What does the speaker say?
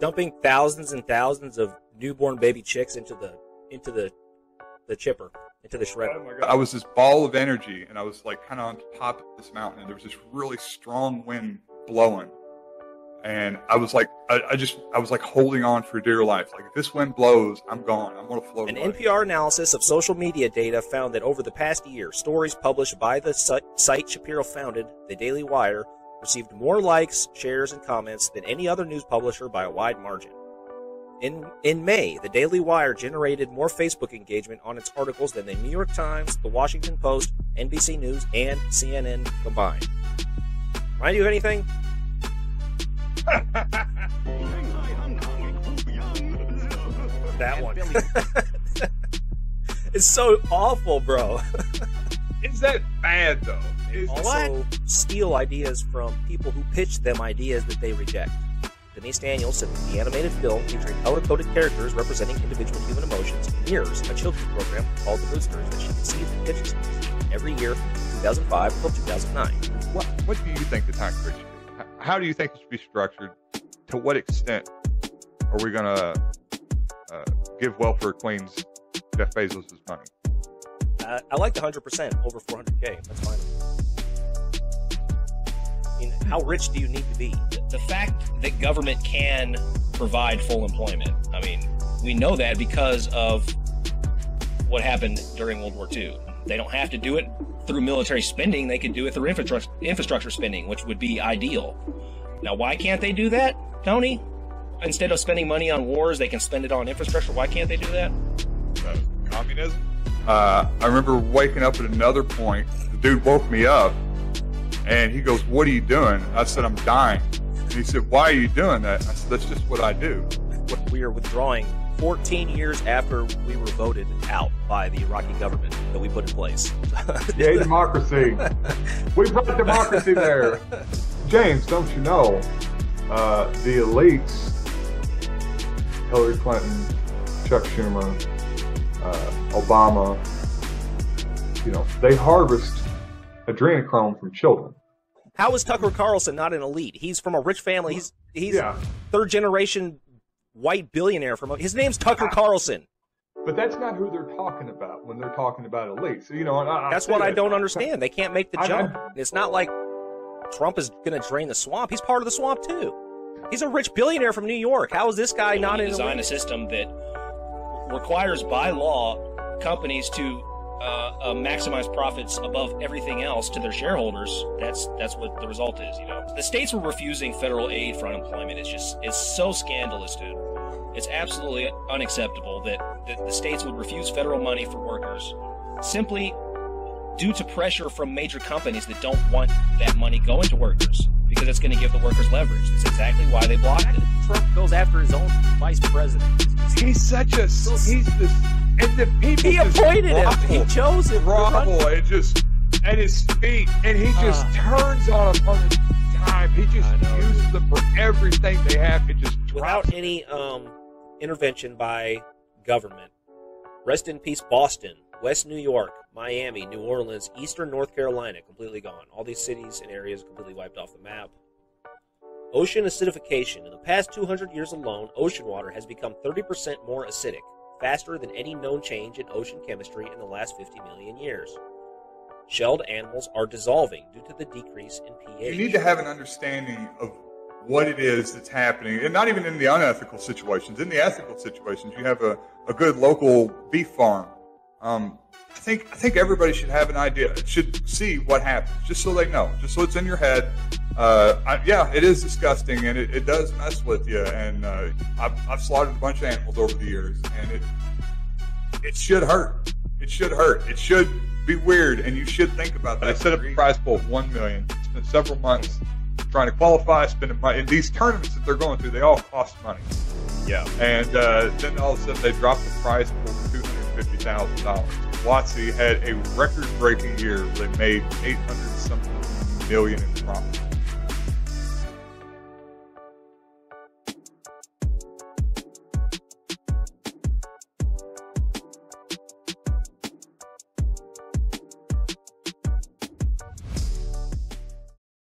dumping thousands and thousands of newborn baby chicks into the chipper, into the shredder. Oh my God. I was this ball of energy, and I was like kind of on top of this mountain, and there was this really strong wind blowing, and I was like, I was like holding on for dear life. Like, if this wind blows, I'm gone. I'm going to float away. An NPR analysis of social media data found that over the past year, stories published by the site Shapiro founded, The Daily Wire, received more likes, shares, and comments than any other news publisher by a wide margin. In May, The Daily Wire generated more Facebook engagement on its articles than the New York Times, The Washington Post, NBC News, and CNN combined. Remind you of anything? That one. It's so awful, bro. Is that bad, though? They also steal ideas from people who pitch them ideas that they reject. Denise Daniels said that the animated film featuring color-coded characters representing individual human emotions mirrors a children's program called The Boosters that she conceived and pitches every year from 2005 until 2009. What do you think the tax rate should be? How do you think it should be structured? To what extent are we going to give welfare queens Jeff Bezos' money? I like the 100% over 400K. That's fine. I mean, how rich do you need to be? The fact that government can provide full employment, I mean, we know that because of what happened during World War II. They don't have to do it through military spending. They could do it through infrastructure spending, which would be ideal. Now, why can't they do that, Tony? Instead of spending money on wars, they can spend it on infrastructure. Why can't they do that? Communism? I remember waking up at another point. The dude woke me up, and he goes, "What are you doing?" I said, "I'm dying." And he said, "Why are you doing that?" I said, "That's just what I do." We are withdrawing 14 years after we were voted out by the Iraqi government that we put in place. Yay, democracy. We brought democracy there. James, don't you know, the elites, Hillary Clinton, Chuck Schumer, Obama, they harvest adrenochrome from children. How is Tucker Carlson not an elite? He's from a rich family. He's third generation white billionaire his name's Tucker Carlson. But that's not who they're talking about when they're talking about elites. That's what I don't understand. They can't make the jump. It's not like Trump is going to drain the swamp. He's part of the swamp too. He's a rich billionaire from New York. How is this guy not an elite? Design a system that requires by law companies to maximize profits above everything else to their shareholders. That's what the result is. The states were refusing federal aid for unemployment. It's so scandalous, dude. It's absolutely unacceptable that the states would refuse federal money for workers simply due to pressure from major companies that don't want that money going to workers because it's going to give the workers leverage. That's exactly why they blocked it. Trump goes after his own vice president. He's such a and the people he appointed him. He chose him. Grovel and just at his feet, and he just turns on them on the dime. He just uses them for everything they have. It just without any intervention by government. Rest in peace, Boston, West New York, Miami, New Orleans, Eastern North Carolina, completely gone. All these cities and areas completely wiped off the map. Ocean acidification. In the past 200 years alone, ocean water has become 30% more acidic, faster than any known change in ocean chemistry in the last 50 million years. Shelled animals are dissolving due to the decrease in pH. You need to have an understanding of what it is that's happening, and not even in the unethical situations. In the ethical situations, you have a good local beef farm. I think everybody should have an idea, should see what happens, just so they know, just so it's in your head. It is disgusting, and it does mess with you. And I've slaughtered a bunch of animals over the years, and it should hurt. It should hurt. It should be weird, and you should think about that. I set up a prize pool of $1 million. Spent several months trying to qualify, spending money. And these tournaments that they're going through, they all cost money. Yeah. And then all of a sudden, they dropped the prize pool to $250,000. WotC had a record-breaking year where they made $800-something million in profit.